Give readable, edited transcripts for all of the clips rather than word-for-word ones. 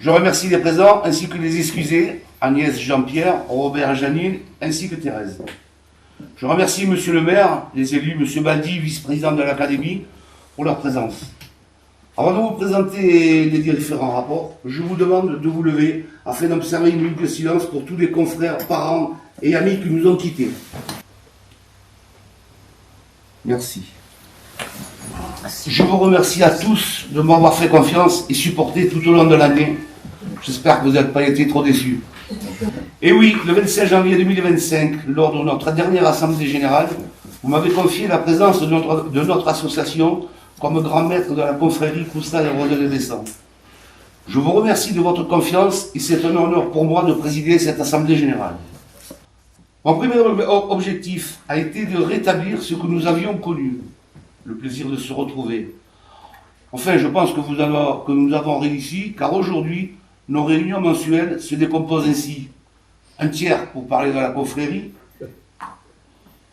Je remercie les présents ainsi que les excusés, Agnès, Jean-Pierre, Robert, Janine, ainsi que Thérèse. Je remercie Monsieur le maire, les élus, Monsieur Baldi, vice-président de l'Académie, pour leur présence. Avant de vous présenter les différents rapports, je vous demande de vous lever afin d'observer une minute de silence pour tous les confrères, parents et amis qui nous ont quittés. Merci. Je vous remercie à tous de m'avoir fait confiance et supporté tout au long de l'année. J'espère que vous n'avez pas été trop déçus. Et oui, le 27 janvier 2025, lors de notre dernière assemblée générale, vous m'avez confié la présence de notre association comme grand maître de la confrérie Coustal et Rosée de Bessan. Je vous remercie de votre confiance et c'est un honneur pour moi de présider cette assemblée générale. Mon premier objectif a été de rétablir ce que nous avions connu, le plaisir de se retrouver. Enfin, je pense que nous avons réussi, car aujourd'hui, nos réunions mensuelles se décomposent ainsi. Un tiers pour parler de la confrérie,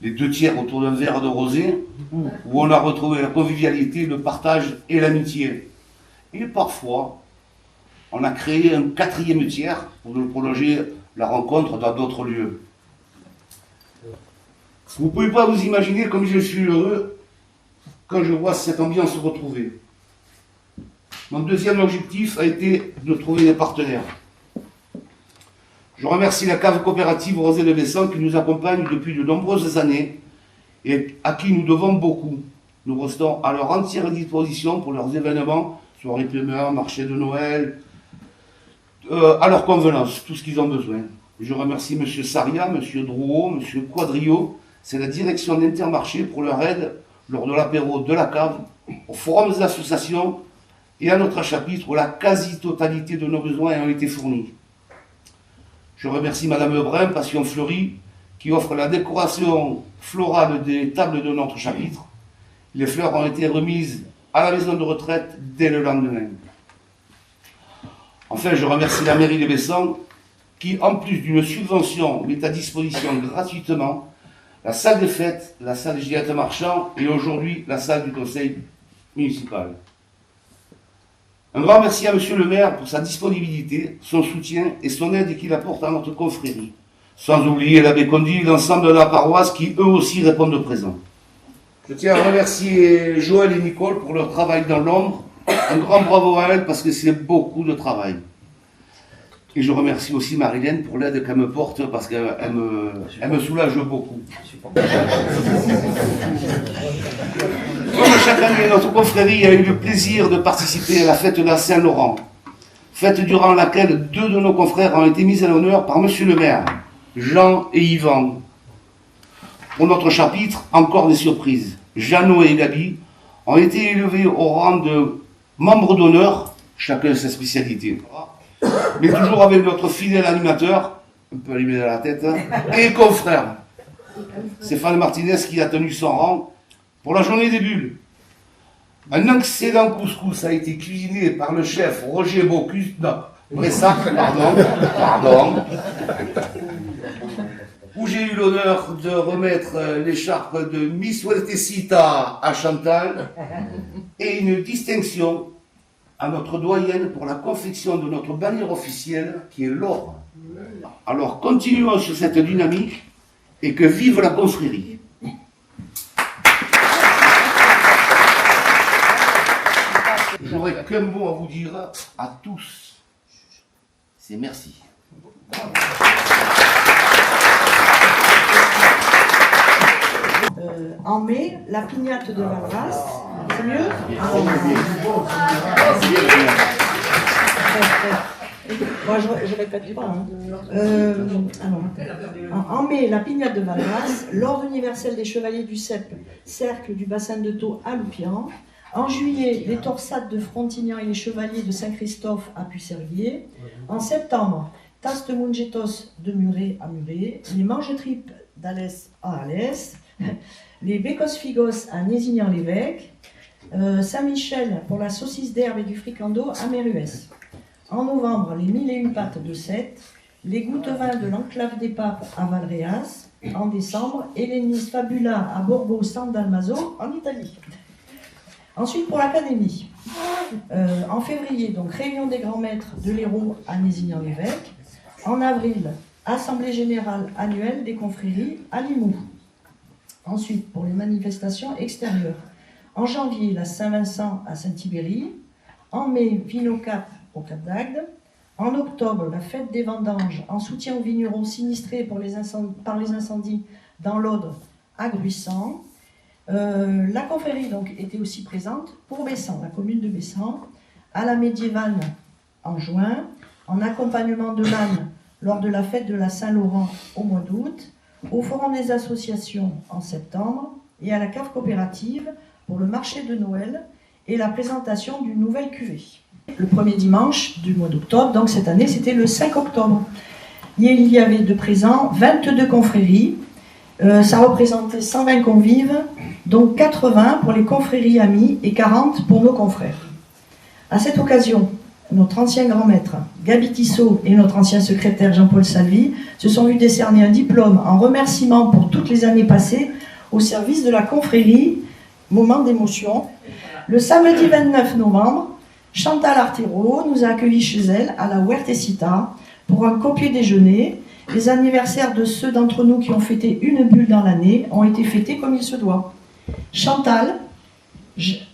les 2 tiers autour d'un verre de rosé, où on a retrouvé la convivialité, le partage et l'amitié. Et parfois, on a créé un 4e tiers pour prolonger la rencontre dans d'autres lieux. Vous ne pouvez pas vous imaginer comme je suis heureux quand je vois cette ambiance se retrouver. Mon deuxième objectif a été de trouver des partenaires. Je remercie la cave coopérative Rosée de Bessan qui nous accompagne depuis de nombreuses années et à qui nous devons beaucoup. Nous restons à leur entière disposition pour leurs événements, soirées primeurs, marché de Noël, à leur convenance, tout ce qu'ils ont besoin. Je remercie M. Saria, M. Drouot, M. Quadrio, c'est la direction d'Intermarché pour leur aide lors de l'apéro de la cave, au forum des associations et à notre chapitre où la quasi-totalité de nos besoins ont été fournis. Je remercie Madame Lebrun, Passion Fleurie, qui offre la décoration florale des tables de notre chapitre. Les fleurs ont été remises à la maison de retraite dès le lendemain. Enfin, je remercie la mairie de Bessan, qui, en plus d'une subvention, met à disposition gratuitement la salle des fêtes, la salle Giette Marchand et aujourd'hui la salle du conseil municipal. Un grand merci à Monsieur le maire pour sa disponibilité, son soutien et son aide qu'il apporte à notre confrérie. Sans oublier l'abbé Condy et l'ensemble de la paroisse qui eux aussi répondent présents. Je tiens à remercier Joël et Nicole pour leur travail dans l'ombre. Un grand bravo à elles parce que c'est beaucoup de travail. Et je remercie aussi Marilène pour l'aide qu'elle me porte parce qu'elle me soulage beaucoup. Comme chaque année, notre confrérie a eu le plaisir de participer à la fête de la Saint-Laurent. Fête durant laquelle 2 de nos confrères ont été mis à l'honneur par Monsieur le maire, Jean et Yvan. Pour notre chapitre, encore des surprises. Jeannot et Gabi ont été élevés au rang de membres d'honneur, chacun sa spécialité. Mais toujours avec notre fidèle animateur, un peu allumé dans la tête, et confrère, Stéphane Martinez qui a tenu son rang pour la journée des bulles. Un excellent couscous a été cuisiné par le chef Roger Bressac, pardon, où j'ai eu l'honneur de remettre l'écharpe de Miss Weltecita à Chantal et une distinction à notre doyenne pour la confection de notre bannière officielle qui est l'or. Alors continuons sur cette dynamique et que vive la confrérie. J'aurais qu'un mot à vous dire à tous. C'est merci. En mai, la pignate de Valras, c'est mieux? Moi, je répète pas. En mai, la pignate de Valras, l'ordre universel des chevaliers du CEP, cercle du bassin de Thau à Loupian. En juillet, les torsades de Frontignan et les chevaliers de Saint-Christophe à Pucerviers. En septembre, Taste Mungetos de Muret à Muret, les mange-tripes d'Alès à Alès, les Bécos-Figos à Nézignan-l'Évêque, Saint-Michel pour la saucisse d'herbe et du fricando à Méruès. En novembre, les 1001 pâtes de Sète, les gouttes-vins de l'Enclave des Papes à Valréas. En décembre, Hellenis Fabula à Borgo San Dalmaso en Italie. Ensuite, pour l'Académie, En février, donc réunion des grands maîtres de l'Hérault à Nézignan-l'Évêque. En avril, assemblée générale annuelle des confréries à Limoux. Ensuite, pour les manifestations extérieures. En janvier, la Saint-Vincent à Saint-Thibéry. En mai, Vinocap au Cap d'Agde. En octobre, la fête des vendanges en soutien aux vignerons sinistrés par les incendies dans l'Aude à Gruissant. La confrérie donc, était aussi présente pour Bessan, la commune de Bessan, à la Médiévane en juin, en accompagnement de l'âne lors de la fête de la Saint-Laurent au mois d'août, au Forum des associations en septembre et à la cave coopérative pour le marché de Noël et la présentation d'une nouvelle cuvée. Le premier dimanche du mois d'octobre, donc cette année, c'était le 5 octobre. Il y avait de présents 22 confréries, ça représentait 120 convives, donc 80 pour les confréries amies et 40 pour nos confrères. À cette occasion, notre ancien grand maître, Gabi Tissot, et notre ancien secrétaire Jean-Paul Salvi se sont vus décerner un diplôme en remerciement pour toutes les années passées au service de la confrérie, moment d'émotion. Le samedi 29 novembre, Chantal Artero nous a accueillis chez elle à la Huertecita pour un copieux déjeuner. Les anniversaires de ceux d'entre nous qui ont fêté une bulle dans l'année ont été fêtés comme il se doit. Chantal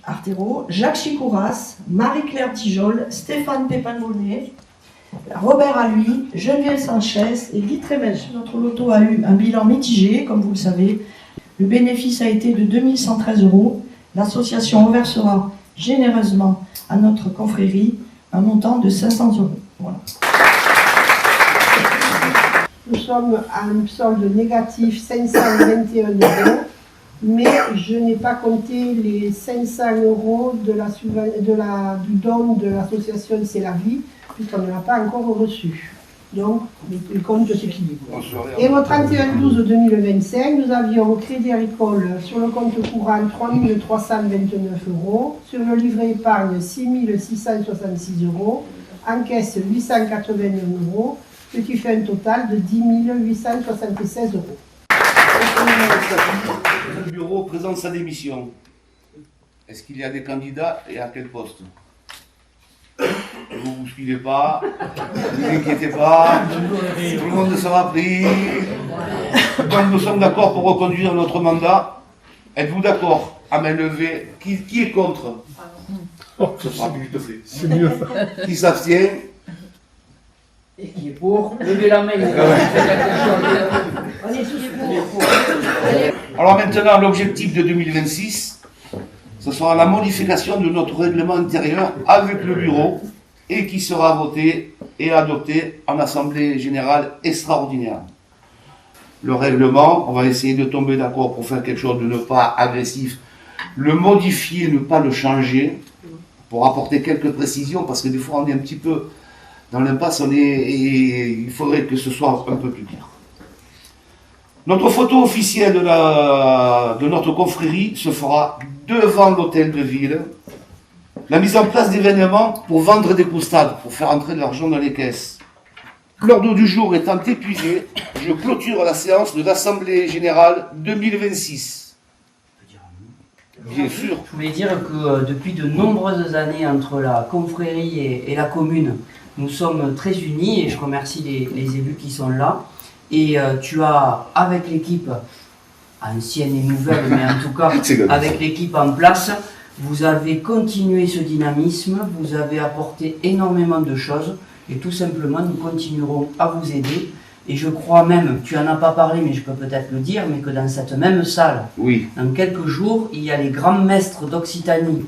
Artero, Jacques Chicouras, Marie-Claire Tijol, Stéphane Pépin-Bonnet, Robert Alluy, Geneviève Sanchez et Guy Trémège. Notre loto a eu un bilan mitigé, comme vous le savez. Le bénéfice a été de 2113 €. L'association reversera généreusement à notre confrérie un montant de 500 €. Voilà. Nous sommes à un solde négatif 521 €, mais je n'ai pas compté les 500 € du don de l'association C'est la vie, puisqu'on ne l'a pas encore reçu. Donc, le compte s'équilibre. Et au 31/12/2025, nous avions au Crédit Agricole sur le compte courant 3 329 €, sur le livret épargne 6 666 €, en caisse 881 €, ce qui fait un total de 10 876 €. Le bureau présente sa démission. Est-ce qu'il y a des candidats et à quel poste? Vous ne vous suivez pas, ne vous inquiétez pas, tout le monde sera pris. Donc nous sommes d'accord pour reconduire notre mandat. Êtes-vous d'accord à main levée? Qui est contre? C'est mieux. Qui s'abstient? Et qui est pour? Levez la main. On est tous pour. Alors maintenant, l'objectif de 2026, ce sera la modification de notre règlement intérieur avec le bureau et qui sera voté et adopté en assemblée générale extraordinaire. Le règlement, on va essayer de tomber d'accord pour faire quelque chose de ne pas agressif, le modifier, ne pas le changer, pour apporter quelques précisions, parce que des fois on est un petit peu dans l'impasse, et il faudrait que ce soit un peu plus clair. Notre photo officielle de notre confrérie se fera devant l'hôtel de ville. La mise en place d'événements pour vendre des coustades, pour faire entrer de l'argent dans les caisses. L'ordre du jour étant épuisé, je clôture la séance de l'Assemblée Générale 2026. Bien sûr. Je voulais dire que depuis de nombreuses années entre la confrérie et la commune, nous sommes très unis et je remercie les élus qui sont là. Et tu as, avec l'équipe ancienne et nouvelle, mais en tout cas avec l'équipe en place, vous avez continué ce dynamisme, vous avez apporté énormément de choses et tout simplement nous continuerons à vous aider. Et je crois même, tu n'en as pas parlé mais je peux peut-être le dire, mais que dans cette même salle, oui, dans quelques jours, il y a les grands maîtres d'Occitanie,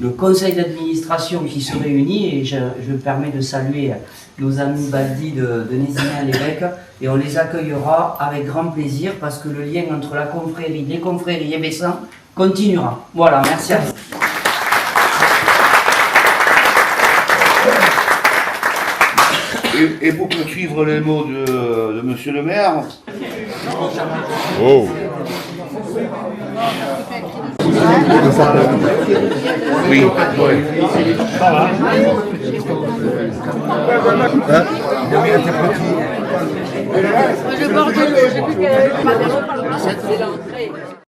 le conseil d'administration qui se réunit et je me permets de saluer nos amis Baldi de Nézignan-l'Évêque et on les accueillera avec grand plaisir parce que le lien entre la confrérie, les confréries et Bessan continuera. Voilà, merci à vous. Et pour poursuivre les mots de monsieur le maire. Oh. Oui, oui. Ça va. Je borde l'eau, j'ai plus qu'à... C'est l'entrée.